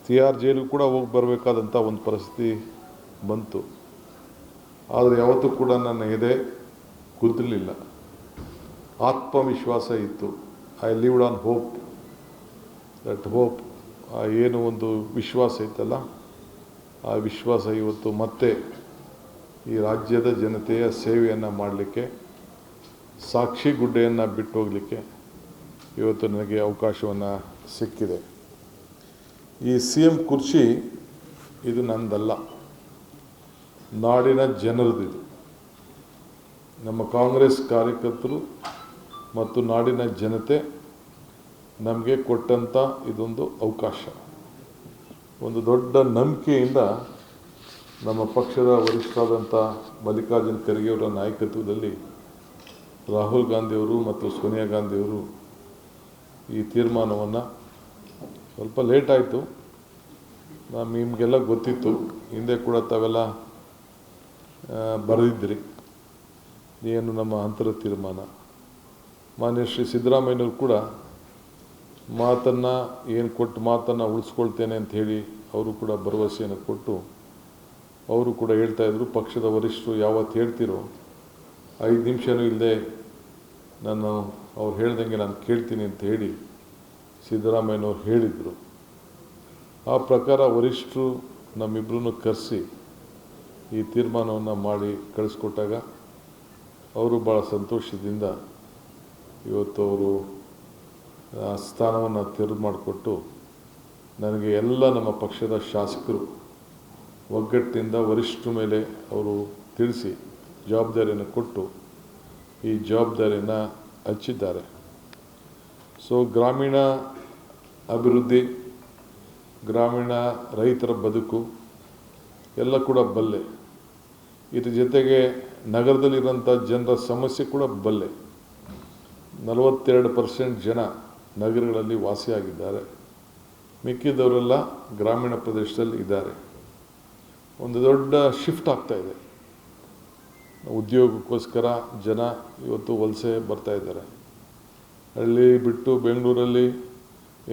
ತಿಹಾರ್ ಜೈಲಿಗೆ ಕೂಡ ಹೋಗಿ ಬರಬೇಕಾದಂಥ ಒಂದು ಪರಿಸ್ಥಿತಿ ಬಂತು. ಆದರೆ ಯಾವತ್ತೂ ಕೂಡ ನನ್ನ ಎದೆ ಕುಗ್ಗಲಿಲ್ಲ, ಆತ್ಮವಿಶ್ವಾಸ ಇತ್ತು. I lived on hope. That hope, ಏನು ಒಂದು ವಿಶ್ವಾಸ ಇತ್ತಲ್ಲ, ಆ ವಿಶ್ವಾಸ ಇವತ್ತು ಮತ್ತೆ ಈ ರಾಜ್ಯದ ಜನತೆಯ ಸೇವೆಯನ್ನು ಮಾಡಲಿಕ್ಕೆ, ಸಾಕ್ಷಿ ಗುಡ್ಡೆಯನ್ನು ಬಿಟ್ಟು ಹೋಗಲಿಕ್ಕೆ ಇವತ್ತು ನನಗೆ ಅವಕಾಶವನ್ನು ಸಿಕ್ಕಿದೆ. ಈ CM ಕುರ್ಚಿ ಇದು ನನ್ನದಲ್ಲ, ನಾಡಿನ ಜನರದಿದು. ನಮ್ಮ ಕಾಂಗ್ರೆಸ್ ಕಾರ್ಯಕರ್ತರು ಮತ್ತು ನಾಡಿನ ಜನತೆ ನಮಗೆ ಕೊಟ್ಟಂಥ ಇದೊಂದು ಅವಕಾಶ. ಒಂದು ದೊಡ್ಡ ನಂಬಿಕೆಯಿಂದ ನಮ್ಮ ಪಕ್ಷದ ವರಿಷ್ಠರಾದಂಥ ಮಲ್ಲಿಕಾರ್ಜುನ ಖರ್ಗೆಯವರ ನಾಯಕತ್ವದಲ್ಲಿ ರಾಹುಲ್ ಗಾಂಧಿಯವರು ಮತ್ತು ಸೋನಿಯಾ ಗಾಂಧಿಯವರು ಈ ತೀರ್ಮಾನವನ್ನು, ಸ್ವಲ್ಪ ಲೇಟ್ ಆಯಿತು, ನಿಮಗೆಲ್ಲ ಗೊತ್ತಿತ್ತು, ಹಿಂದೆ ಕೂಡ ತಾವೆಲ್ಲ ಬರೆದಿದ್ರಿ ಏನು ನಮ್ಮ ಅಂತರ ತೀರ್ಮಾನ. ಮಾನ್ಯ ಶ್ರೀ ಸಿದ್ದರಾಮಯ್ಯನವರು ಕೂಡ ಮಾತನ್ನು ಉಳಿಸ್ಕೊಳ್ತೇನೆ ಅಂತ ಹೇಳಿ ಅವರು ಕೂಡ ಭರವಸೆಯನ್ನು ಕೊಟ್ಟು, ಅವರು ಕೂಡ ಹೇಳ್ತಾಯಿದ್ರು, ಪಕ್ಷದ ವರಿಷ್ಠರು ಯಾವತ್ತು ಹೇಳ್ತಿರೋ 5 ನಿಮಿಷನೂ ಇಲ್ಲದೆ ಅವ್ರು ಹೇಳ್ದಂಗೆ ನಾನು ಕೇಳ್ತೀನಿ ಅಂತ ಹೇಳಿ ಸಿದ್ದರಾಮಯ್ಯನವ್ರು ಹೇಳಿದರು. ಆ ಪ್ರಕಾರ ವರಿಷ್ಠರು ನಮ್ಮಿಬ್ಬರನ್ನು ಕರೆಸಿ ಈ ತೀರ್ಮಾನವನ್ನು ಮಾಡಿ ಕಳಿಸ್ಕೊಟ್ಟಾಗ ಅವರು ಭಾಳ ಸಂತೋಷದಿಂದ ಇವತ್ತು ಅವರು ಸ್ಥಾನವನ್ನು ತೆರವು ಮಾಡಿಕೊಟ್ಟು, ನನಗೆ ಎಲ್ಲ ನಮ್ಮ ಪಕ್ಷದ ಶಾಸಕರು ಒಗ್ಗಟ್ಟಿನಿಂದ ವರಿಷ್ಠರ ಮೇಲೆ ಅವರು ತಿಳಿಸಿ ಜವಾಬ್ದಾರಿಯನ್ನು ಕೊಟ್ಟು ಈ ಜವಾಬ್ದಾರಿಯನ್ನು ಹಂಚಿದ್ದಾರೆ. ಸೊ ಗ್ರಾಮೀಣ ಅಭಿವೃದ್ಧಿ, ಗ್ರಾಮೀಣ ರೈತರ ಬದುಕು ಎಲ್ಲ ಕೂಡ ಬಲ್ಲೆ. ಇದ್ರ ಜೊತೆಗೆ ನಗರದಲ್ಲಿರೋಂಥ ಜನರ ಸಮಸ್ಯೆ ಕೂಡ ಬಲ್ಲೆ. 42% ಜನ ನಗರಗಳಲ್ಲಿ ವಾಸಿಯಾಗಿದ್ದಾರೆ, ಮಿಕ್ಕಿದವರೆಲ್ಲ ಗ್ರಾಮೀಣ ಪ್ರದೇಶದಲ್ಲಿ ಇದ್ದಾರೆ. ಒಂದು ದೊಡ್ಡ ಶಿಫ್ಟ್ ಆಗ್ತಾಯಿದೆ. ಉದ್ಯೋಗಕ್ಕೋಸ್ಕರ ಜನ ಇವತ್ತು ವಲಸೆ ಬರ್ತಾಯಿದ್ದಾರೆ. ಹಳ್ಳಿ ಬಿಟ್ಟು ಬೆಂಗಳೂರಲ್ಲಿ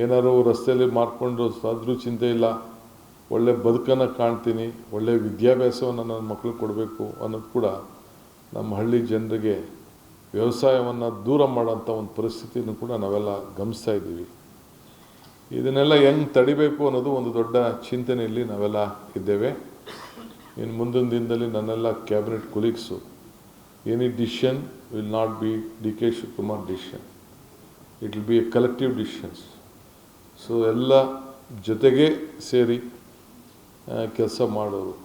ಏನಾದ್ರು ರಸ್ತೆಯಲ್ಲಿ ಮಾಡಿಕೊಂಡು ಆದರೂ ಚಿಂತೆ ಇಲ್ಲ, ಒಳ್ಳೆ ಬದುಕನ್ನು ಕಾಣ್ತೀನಿ, ಒಳ್ಳೆಯ ವಿದ್ಯಾಭ್ಯಾಸವನ್ನು ನನ್ನ ಮಕ್ಕಳಿಗೆ ಕೊಡಬೇಕು ಅನ್ನೋದು ಕೂಡ ನಮ್ಮ ಹಳ್ಳಿ ಜನರಿಗೆ ವ್ಯವಸಾಯವನ್ನು ದೂರ ಮಾಡೋಂಥ ಒಂದು ಪರಿಸ್ಥಿತಿಯನ್ನು ಕೂಡ ನಾವೆಲ್ಲ ಗಮನಿಸ್ತಾ ಇದ್ದೀವಿ. ಇದನ್ನೆಲ್ಲ ಹೆಂಗೆ ತಡಿಬೇಕು ಅನ್ನೋದು ಒಂದು ದೊಡ್ಡ ಚಿಂತನೆಯಲ್ಲಿ ನಾವೆಲ್ಲ ಇದ್ದೇವೆ. ಇನ್ನು ಮುಂದಿನ ದಿನದಲ್ಲಿ ನನ್ನೆಲ್ಲ cabinet colleagues, any decision will not be DK Shivakumar decision, it will be A collective decisions. So ಎಲ್ಲ ಜೊತೆಗೆ ಸೇರಿ ಕೆಲಸ ಮಾಡೋರು.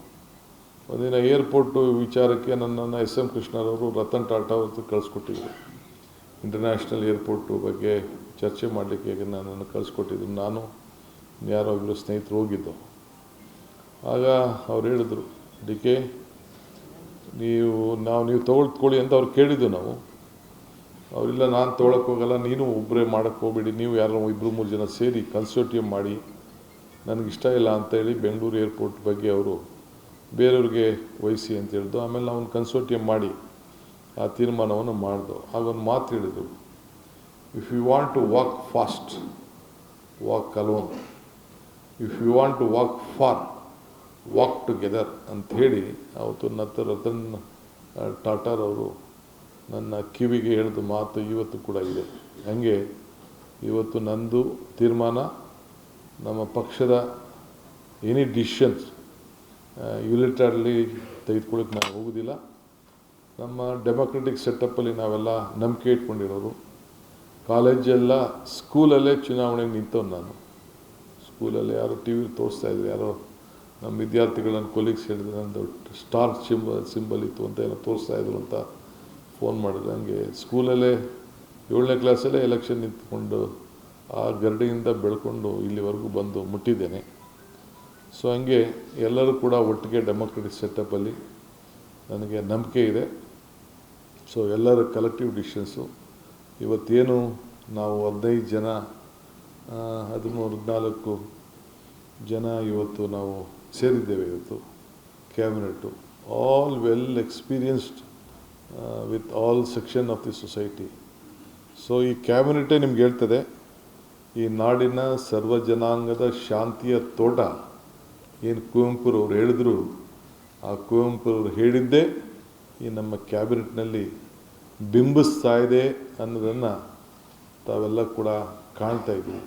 ಒಂದಿನ ಏರ್ಪೋರ್ಟು ವಿಚಾರಕ್ಕೆ ನನ್ನನ್ನು SM ಕೃಷ್ಣರವರು ರತನ್ ಟಾಟಾ ಅವ್ರದ್ದು ಕಳಿಸ್ಕೊಟ್ಟಿದ್ರು. ಇಂಟರ್ನ್ಯಾಷನಲ್ ಏರ್ಪೋರ್ಟು ಬಗ್ಗೆ ಚರ್ಚೆ ಮಾಡಲಿಕ್ಕೆ ನನ್ನನ್ನು ಕಳಿಸ್ಕೊಟ್ಟಿದ್ರು. ನಾನು ಯಾರೋ ಇಬ್ಬರು ಸ್ನೇಹಿತರು ಹೋಗಿದ್ದು. ಆಗ ಅವ್ರು ಹೇಳಿದ್ರು, DK ನೀವು ತೊಗೊಳ್ಕೊಳ್ಳಿ ಅಂತ ಅವ್ರು ಕೇಳಿದ್ದು. ಅವರಿಲ್ಲ, ನಾನು ತೊಗೊಳಕ್ಕೆ ಹೋಗಲ್ಲ, ನೀನು ಒಬ್ಬರೇ ಮಾಡೋಕ್ಕೆ ಹೋಗ್ಬೇಡಿ, ನೀವು ಯಾರೋ 2-3 ಜನ ಸೇರಿ ಕನ್ಸೋರ್ಟಿಯಂ ಮಾಡಿ, ನನಗಿಷ್ಟ ಇಲ್ಲ ಅಂತೇಳಿ ಬೆಂಗಳೂರು ಏರ್ಪೋರ್ಟ್ ಬಗ್ಗೆ ಅವರು ಬೇರೆಯವ್ರಿಗೆ ವಹಿಸಿ ಅಂತ ಹೇಳಿದ್ರು. ಆಮೇಲೆ ನಾವು ಕನ್ಸೋರ್ಟಿಯಂ ಮಾಡಿ ಆ ತೀರ್ಮಾನವನ್ನು ಮಾಡಿದೋ. ಆಗ ಒಂದು ಮಾತು ಹೇಳಿದರು, if you want to walk fast, walk alone, if you want to walk far, walk together ಅಂಥೇಳಿ ಅವತ್ತು ರತನ್ ಟಾಟಾರವರು ನನ್ನ ಕಿವಿಗೆ ಹೇಳಿದ ಮಾತು ಇವತ್ತು ಕೂಡ ಇದೆ. ಹಾಗೆ ಇವತ್ತು ನಂದು ತೀರ್ಮಾನ, ನಮ್ಮ ಪಕ್ಷದ ಎನಿ ಡಿಸಿಷನ್ಸ್ ಯುನಿಟಾರ್ಲಿ ತೆಗೆದುಕೊಳ್ಳೋಕ್ಕೆ ನಾವು ಹೋಗೋದಿಲ್ಲ. ನಮ್ಮ ಡೆಮೊಕ್ರೆಟಿಕ್ ಸೆಟಪ್ಪಲ್ಲಿ ನಾವೆಲ್ಲ ನಂಬಿಕೆ ಇಟ್ಕೊಂಡಿರೋರು. ಕಾಲೇಜೆಲ್ಲ ಸ್ಕೂಲಲ್ಲೇ ಚುನಾವಣೆಗೆ ನಿಂತವ್ನು ನಾನು. ಸ್ಕೂಲಲ್ಲಿ ಯಾರೋ TV ತೋರಿಸ್ತಾಯಿದ್ರು, ಯಾರೋ ನಮ್ಮ ವಿದ್ಯಾರ್ಥಿಗಳನ್ನು ಕೊಲೀಗ್ಸ್ ಹೇಳಿದ್ರು, ನಂದು ಸ್ಟಾರ್ ಸಿಂಬಲ್ ಇತ್ತು ಅಂತ ಏನೋ ತೋರಿಸ್ತಾಯಿದ್ರು ಅಂತ ಫೋನ್ ಮಾಡಿದ್ರು. ಹಂಗೆ ಸ್ಕೂಲಲ್ಲೇ 7ನೇ ಕ್ಲಾಸಲ್ಲೇ ಎಲೆಕ್ಷನ್ ನಿಂತ್ಕೊಂಡು ಆ ಗರಡಿಯಿಂದ ಬೆಳ್ಕೊಂಡು ಇಲ್ಲಿವರೆಗೂ ಬಂದು ಮುಟ್ಟಿದ್ದೇನೆ. ಸೊ ಹಂಗೆ ಎಲ್ಲರೂ ಕೂಡ ಒಟ್ಟಿಗೆ ಡೆಮೊಕ್ರೆಟಿಕ್ ಸೆಟಪ್ಪಲ್ಲಿ ನನಗೆ ನಂಬಿಕೆ ಇದೆ. ಸೊ ಎಲ್ಲರ ಕಲೆಕ್ಟಿವ್ ಡಿಸಿಷನ್ಸು ಇವತ್ತೇನು ನಾವು 15 ಜನ 13-14 ಜನ ಇವತ್ತು ನಾವು ಸೇರಿದ್ದೇವೆ. ಇವತ್ತು cabinet all well experienced with all section of the society. So ಈ ಕ್ಯಾಬಿನೆಟ್ಟೇ ನಿಮ್ಗೆ ಹೇಳ್ತದೆ ಈ ನಾಡಿನ ಸರ್ವ ಜನಾಂಗದ ಶಾಂತಿಯ ತೋಟ ಏನು ಕುವೆಂಪುರವ್ರು ಹೇಳಿದ್ರು, ಆ ಕುವೆಂಪುರವ್ರು ಹೇಳಿದ್ದೇ ಈ ನಮ್ಮ ಕ್ಯಾಬಿನೆಟ್ನಲ್ಲಿ ಬಿಂಬಿಸ್ತಾ ಇದೆ ಅನ್ನೋದನ್ನು ತಾವೆಲ್ಲ ಕೂಡ ಕಾಣ್ತಾ ಇದ್ದೀವಿ.